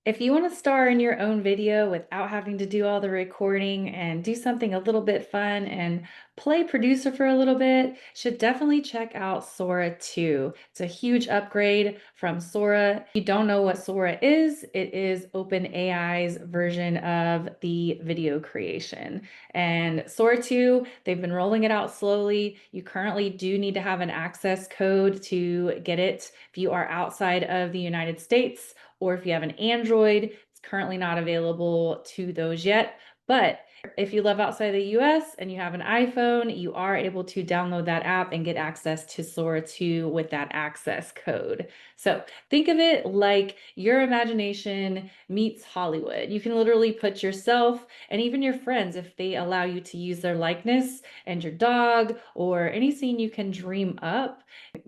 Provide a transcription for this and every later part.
If you want to star in your own video without having to do all the recording and do something a little bit fun and play producer for a little bit, should definitely check out Sora 2. It's a huge upgrade from Sora. If you don't know what Sora is, it is OpenAI's version of the video creation. And Sora 2, they've been rolling it out slowly. You currently do need to have an access code to get it if you are outside of the United States, or if you have an Android, it's currently not available to those yet. But if you live outside the US and you have an iPhone, you are able to download that app and get access to Sora 2 with that access code. So think of it like your imagination meets Hollywood. You can literally put yourself and even your friends, if they allow you to use their likeness, and your dog or any scene you can dream up,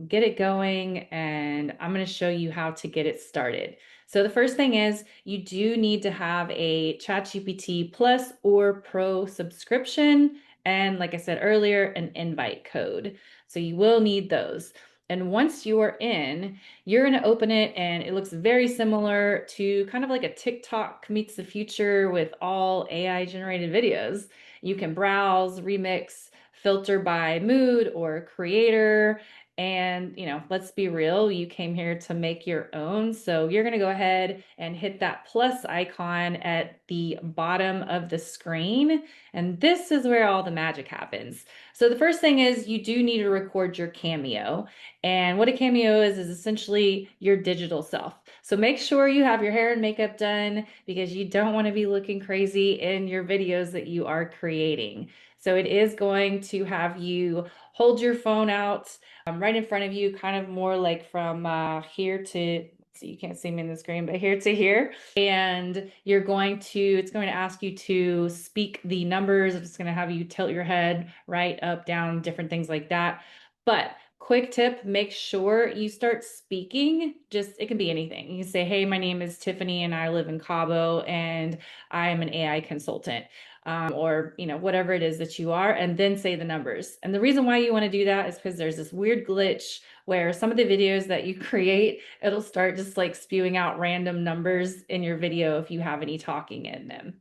get it going. And I'm going to show you how to get it started. So the first thing is you do need to have a ChatGPT Plus or Pro subscription. And like I said earlier, an invite code. So you will need those. And once you are in, you're going to open it and it looks very similar to kind of like a TikTok meets the future with all AI generated videos. You can browse, remix, filter by mood or creator. And, let's be real, you came here to make your own. So you're going to go ahead and hit that plus icon at the bottom of the screen. And this is where all the magic happens. So the first thing is you do need to record your cameo. And what a cameo is essentially your digital self. So make sure you have your hair and makeup done because you don't want to be looking crazy in your videos that you are creating. So it is going to have you hold your phone out right in front of you, kind of more like from here to, so you can't see me in the screen, but here to here. And it's going to ask you to speak the numbers. It's going to have you tilt your head right, up, down, different things like that. But quick tip, make sure you start speaking. Just, it can be anything. You can say, hey, my name is Tiffany and I live in Cabo and I am an AI consultant. Or whatever it is that you are, and then say the numbers. And the reason why you want to do that is because there's this weird glitch where some of the videos that you create, it'll start just like spewing out random numbers in your video if you have any talking in them.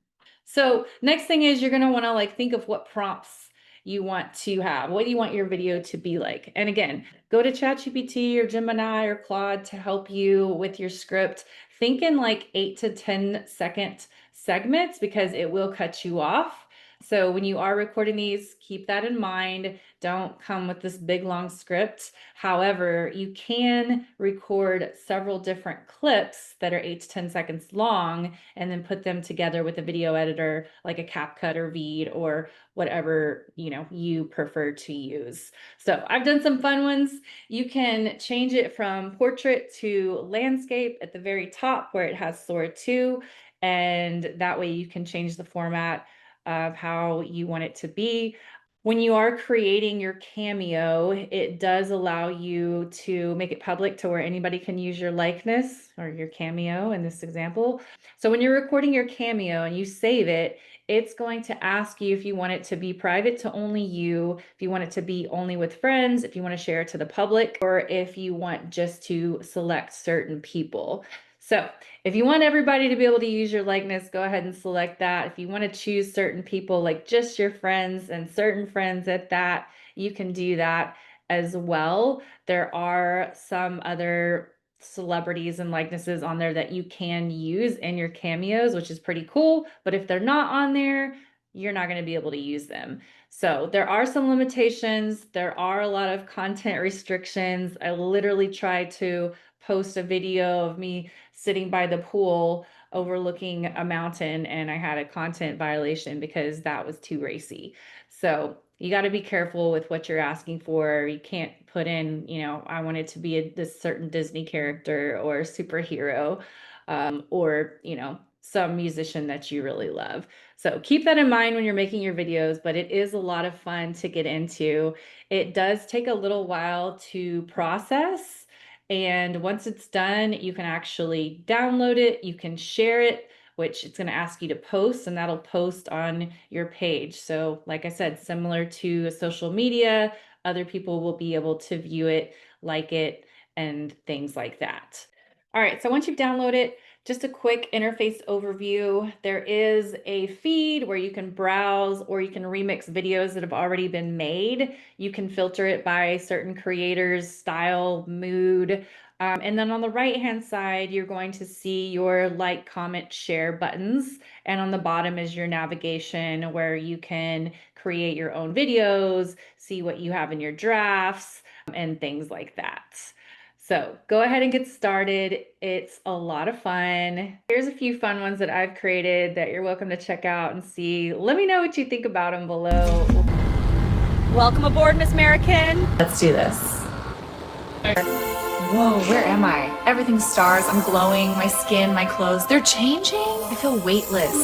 So next thing is you're going to want to like think of what prompts you want to have. What do you want your video to be like? And again, go to ChatGPT or Gemini or Claude to help you with your script. Think in like 8 to 10 second segments because it will cut you off. So when you are recording these, keep that in mind. Don't come with this big long script. However, you can record several different clips that are 8 to 10 seconds long and then put them together with a video editor like a CapCut or Veed or whatever you prefer to use. So I've done some fun ones. You can change it from portrait to landscape at the very top where it has Sora 2. And that way you can change the format of how you want it to be. When you are creating your cameo, it does allow you to make it public to where anybody can use your likeness or your cameo in this example. So when you're recording your cameo and you save it, it's going to ask you if you want it to be private to only you, if you want it to be only with friends, if you want to share it to the public, or if you want just to select certain people. So if you want everybody to be able to use your likeness, go ahead and select that. If you want to choose certain people, like just your friends and certain friends at that, you can do that as well. There are some other celebrities and likenesses on there that you can use in your cameos, which is pretty cool. But if they're not on there, you're not going to be able to use them. So there are some limitations. There are a lot of content restrictions. I literally tried to post a video of me sitting by the pool overlooking a mountain and I had a content violation because that was too racy. So you got to be careful with what you're asking for. You can't put in, I want it to be this certain Disney character or superhero, or, some musician that you really love. So keep that in mind when you're making your videos, but it is a lot of fun to get into. It does take a little while to process. And once it's done, you can actually download it, you can share it, which it's going to ask you to post, and that'll post on your page. So, like I said, similar to social media, other people will be able to view it, like it, and things like that. All right, so once you've downloaded it, Just a quick interface overview. There is a feed where you can browse or you can remix videos that have already been made. You can filter it by certain creators, style, mood. And then on the right-hand side, you're going to see your like, comment, share buttons. And on the bottom is your navigation where you can create your own videos, see what you have in your drafts, and things like that. So go ahead and get started. It's a lot of fun. Here's a few fun ones that I've created that you're welcome to check out and see. Let me know what you think about them below. Welcome aboard, Miss American. Let's do this. Whoa, where am I? Everything's stars. I'm glowing. My skin, my clothes, they're changing. I feel weightless,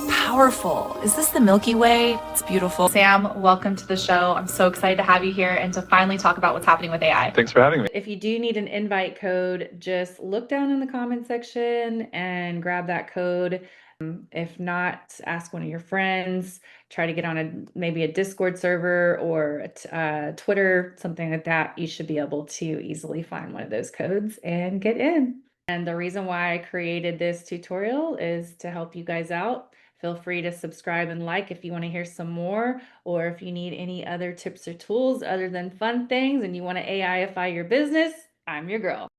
powerful. Is this the Milky Way? It's beautiful. Sam, welcome to the show. I'm so excited to have you here and to finally talk about what's happening with AI. Thanks for having me. If you do need an invite code, just look down in the comment section and grab that code. If not, ask one of your friends, try to get on maybe a Discord server or Twitter, something like that. You should be able to easily find one of those codes and get in. And the reason why I created this tutorial is to help you guys out. Feel free to subscribe and like if you want to hear some more, or if you need any other tips or tools other than fun things and you want to AIify your business, I'm your girl.